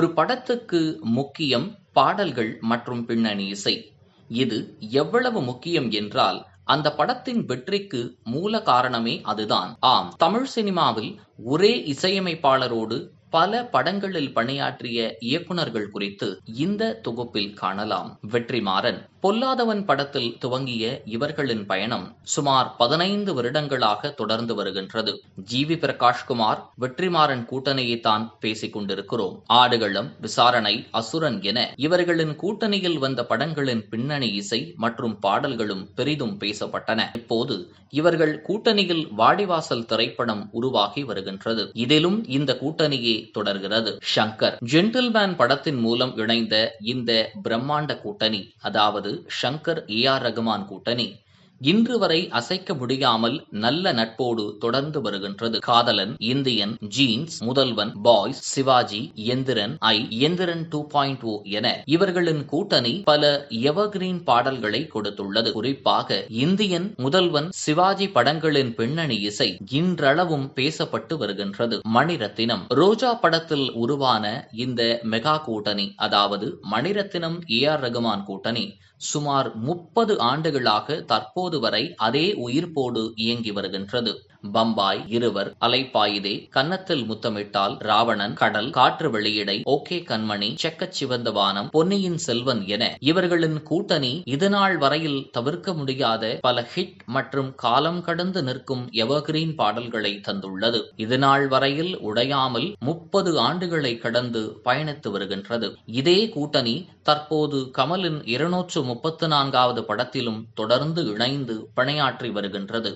ஒரு படத்துக்கு முக்கியம் பாடல்கள் மற்றும் பின்னணி இசை. இது எவ்வளவு முக்கியம் என்றால், அந்த படத்தின் வெற்றிக்கு மூல காரணமே அதுதான். ஆம், தமிழ் சினிமாவில் ஒரே இசையமைப்பாளரோடு பல படங்களில் பணியாற்றிய இயக்குனர்கள் குறித்து இந்த தொகுப்பில் காணலாம். வெற்றிமாறன். பொல்லாதவன் படத்தில் துவங்கிய இவர்களின் பயணம் சுமார் 15 வருடங்களாக தொடர்ந்து வருகின்றது. ஜி.வி. பிரகாஷ்குமார், வெற்றிமாறன் கூட்டணியைத்தான் பேசிக் கொண்டிருக்கிறோம். ஆடுகளம், விசாரணை, அசுரன் என இவர்களின் கூட்டணியில் வந்த படங்களின் பின்னணி இசை மற்றும் பாடல்களும் பெரிதும் பேசப்பட்டன. இப்போது இவர்கள் கூட்டணியில் வாடிவாசல் திரைப்படம் உருவாகி வருகின்றது. இதிலும் இந்த கூட்டணியே தொடர்கிறது. ஷங்கர். ஜென்டில்மேன் படத்தின் மூலம் இணைந்த இந்த பிரம்மாண்ட கூட்டணி, அதாவது ஷங்கர் ஏ.ஆர். ரகுமான் கூட்டணி, இன்று வரை அசைக்க முடியாமல் நல்ல நட்போடு தொடர்ந்து வருகின்றது. காதலன், இந்தியன், ஜீன்ஸ், முதல்வன், பாய்ஸ், சிவாஜி, எந்திரன், எந்திரன் 2.0 என இவர்களின் கூட்டணி பல எவர்கிரீன் பாடல்களை கொடுத்துள்ளது. குறிப்பாக இந்தியன், முதல்வன், சிவாஜி படங்களின் பின்னணி இசை இன்றளவும் பேசப்பட்டு வருகின்றது. மணிரத்தினம். ரோஜா படத்தில் உருவான இந்த மெகா கூட்டணி, அதாவது மணிரத்தினம் ஏ.ஆர். ரகுமான் கூட்டணி, சுமார் 30 ஆண்டுகளாக தற்போது வரை அதே உயிர்ப்போடு இயங்கி வருகின்றது. பம்பாய், இருவர், அலைப்பாயுதே, கன்னத்தில் முத்தமிட்டால், ராவணன், கடல், காற்று வெளியிடை, ஓகே கண்மணி, செக்கச் சிவந்த வானம், பொன்னியின் செல்வன் என இவர்களின் கூட்டணி இதுநாள் வரையில் தவிர்க்க முடியாத பல ஹிட் மற்றும் காலம் கடந்து நிற்கும் எவர்கிரீன் பாடல்களை தந்துள்ளது. இதுநாள் வரையில் உடையாமல் 30 ஆண்டுகளை கடந்து பயணித்து வருகின்றது. இதே கூட்டணி தற்போது கமலின் 234வது படத்திலும் தொடர்ந்து இணைந்து பணியாற்றி வருகின்றது.